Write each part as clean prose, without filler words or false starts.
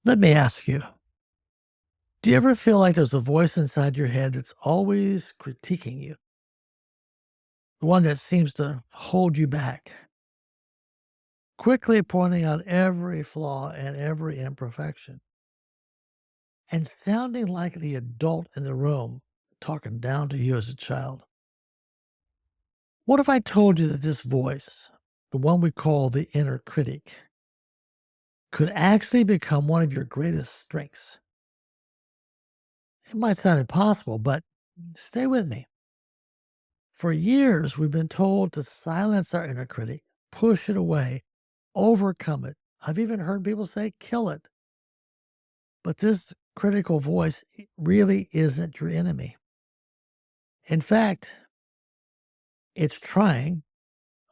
Let me ask you, do you ever feel like there's a voice inside your head that's always critiquing you? The one that seems to hold you back, quickly pointing out every flaw and every imperfection, and sounding like the adult in the room talking down to you as a child? What if I told you that this voice, the one we call the inner critic, could actually become one of your greatest strengths? It might sound impossible, but stay with me. For years, we've been told to silence our inner critic, push it away, overcome it. I've even heard people say, kill it. But this critical voice really isn't your enemy. In fact, it's trying,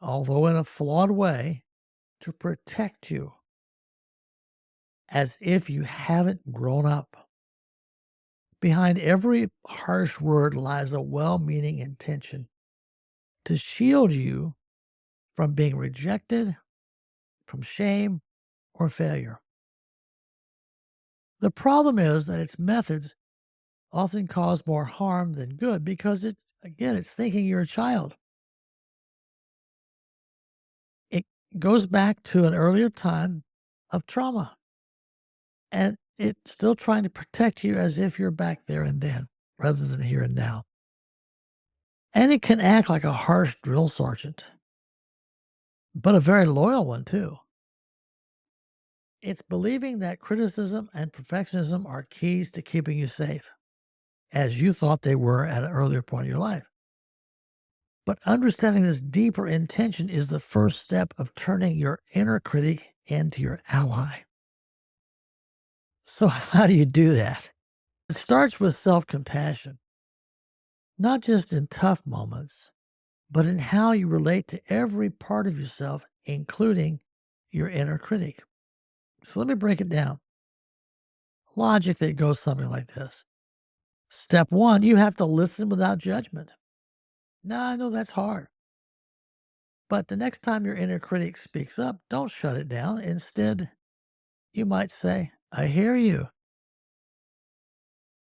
although in a flawed way, to protect you as if you haven't grown up. Behind every harsh word lies a well meaning intention to shield you from being rejected, from shame, or failure. The problem is that its methods often cause more harm than good because it's thinking you're a child. It goes back to an earlier time of trauma, and it's still trying to protect you as if you're back there and then rather than here and now. And it can act like a harsh drill sergeant, but a very loyal one too. It's believing that criticism and perfectionism are keys to keeping you safe, as you thought they were at an earlier point in your life. But understanding this deeper intention is the first step of turning your inner critic into your ally. So, how do you do that? It starts with self compassion, not just in tough moments, but in how you relate to every part of yourself, including your inner critic. So, let me break it down. Logic that goes something like this. Step one, you have to listen without judgment. Now, I know that's hard. But the next time your inner critic speaks up, don't shut it down. Instead, you might say, I hear you.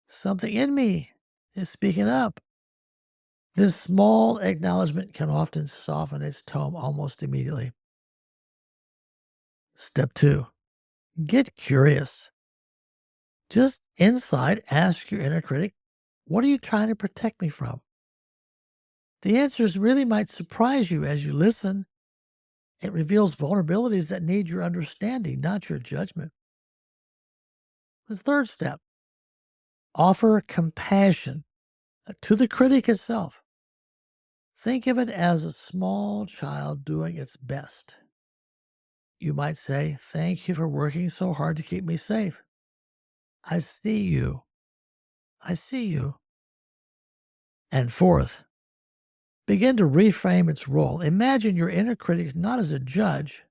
Something in me is speaking up. This small acknowledgement can often soften its tone almost immediately. Step two, get curious. Just inside, ask your inner critic, what are you trying to protect me from? The answers really might surprise you as you listen. It reveals vulnerabilities that need your understanding, not your judgment. The third step, offer compassion to the critic itself. Think of it as a small child doing its best. You might say, thank you for working so hard to keep me safe. I see you. I see you. And fourth, begin to reframe its role. Imagine your inner critic not as a judge,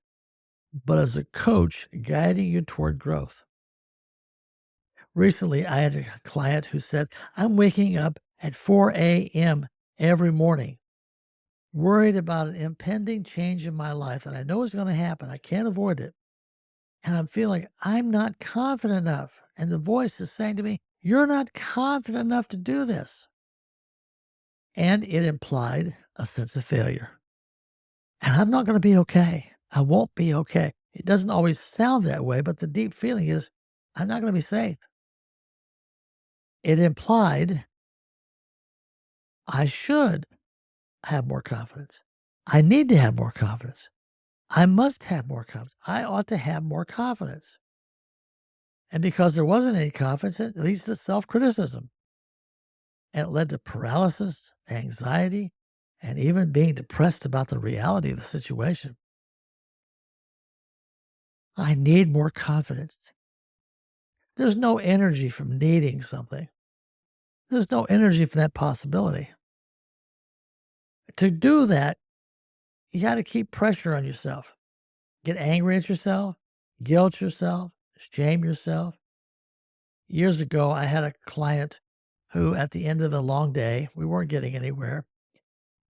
but as a coach guiding you toward growth. Recently, I had a client who said, I'm waking up at 4 a.m. every morning, worried about an impending change in my life that I know is going to happen. I can't avoid it. And I'm feeling I'm not confident enough. And the voice is saying to me, you're not confident enough to do this. And it implied a sense of failure. And I'm not going to be okay. I won't be okay. It doesn't always sound that way, but the deep feeling is I'm not going to be safe. It implied I should have more confidence. I need to have more confidence. I must have more confidence. I ought to have more confidence. And because there wasn't any confidence, it leads to self criticism. And it led to paralysis, anxiety, and even being depressed about the reality of the situation. I need more confidence. There's no energy from needing something. There's no energy from that possibility. To do that, you got to keep pressure on yourself. Get angry at yourself, guilt yourself, shame yourself. Years ago, I had a client who, at the end of the long day, we weren't getting anywhere.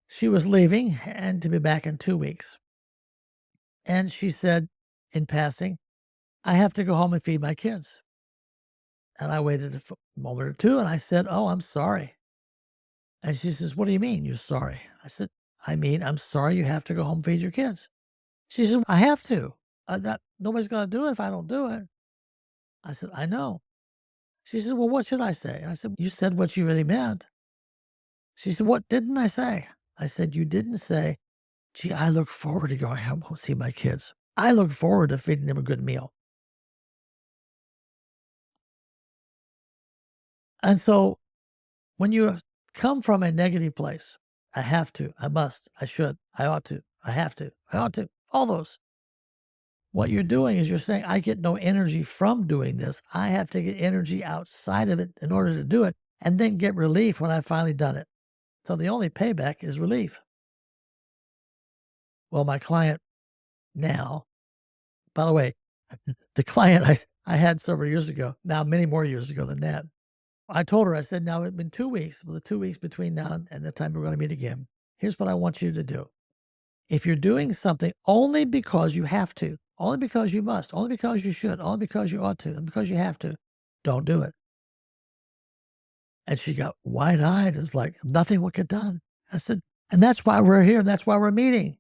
She was leaving and to be back in 2 weeks. And she said in passing, I have to go home and feed my kids. And I waited a moment or two and I said, "Oh, I'm sorry." And she says, "What do you mean you're sorry?" I said, "I mean, I'm sorry you have to go home and feed your kids." She said, "I have to. Nobody's going to do it if I don't do it." I said, "I know." She said, "Well, what should I say?" And I said, "You said what you really meant." She said, "What didn't I say?" I said, "You didn't say, gee, I look forward to going home and see my kids. I look forward to feeding them a good meal." And so when you come from a negative place, I have to, I must, I should, I ought to, I have to, I ought to, all those. What you're doing is you're saying, I get no energy from doing this. I have to get energy outside of it in order to do it and then get relief when I've finally done it. So the only payback is relief. Well, my client now, by the way, the client I had several years ago, now many more years ago than that, I told her, I said, now it's been 2 weeks, well, the 2 weeks between now and the time we're going to meet again. Here's what I want you to do. If you're doing something only because you have to, only because you must, only because you should, only because you ought to, and because you have to, don't do it. And she got wide eyed. It was like nothing would get done. I said, and that's why we're here. That's why we're meeting,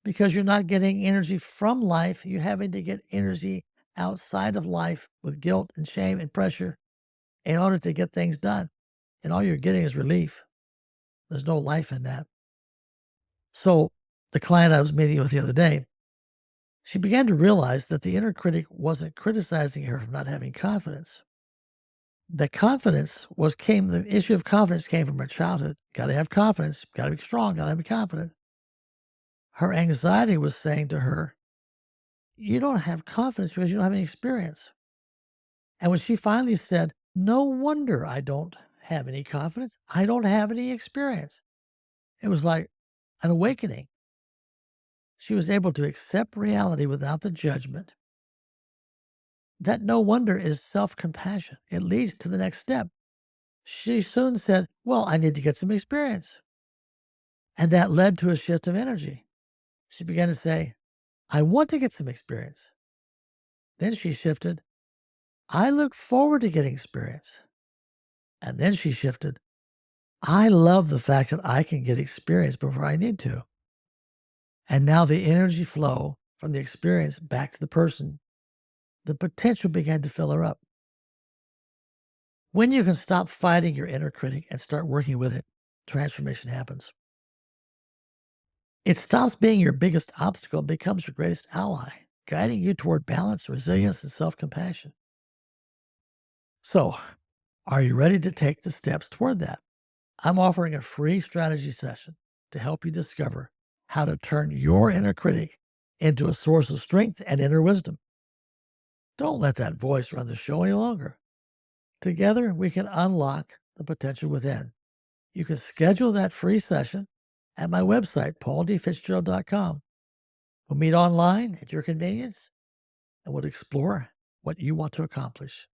because you're not getting energy from life. You're having to get energy outside of life with guilt and shame and pressure in order to get things done. And all you're getting is relief. There's no life in that. So the client I was meeting with the other day, she began to realize that the inner critic wasn't criticizing her for not having confidence. The issue of confidence came from her childhood. Got to have confidence, got to be strong, got to be confident. Her anxiety was saying to her, you don't have confidence because you don't have any experience. And when she finally said, no wonder I don't have any confidence, I don't have any experience, it was like an awakening. She was able to accept reality without the judgment. That no wonder is self compassion. It leads to the next step. She soon said, well, I need to get some experience. And that led to a shift of energy. She began to say, I want to get some experience. Then she shifted, I look forward to getting experience. And then she shifted, I love the fact that I can get experience before I need to. And now the energy flow from the experience back to the person, the potential began to fill her up. When you can stop fighting your inner critic and start working with it, transformation happens. It stops being your biggest obstacle and becomes your greatest ally, guiding you toward balance, resilience, and self compassion. So, are you ready to take the steps toward that? I'm offering a free strategy session to help you discover how to turn your inner critic into a source of strength and inner wisdom. Don't let that voice run the show any longer. Together, we can unlock the potential within. You can schedule that free session at my website, pauldfitzgerald.com. We'll meet online at your convenience and we'll explore what you want to accomplish.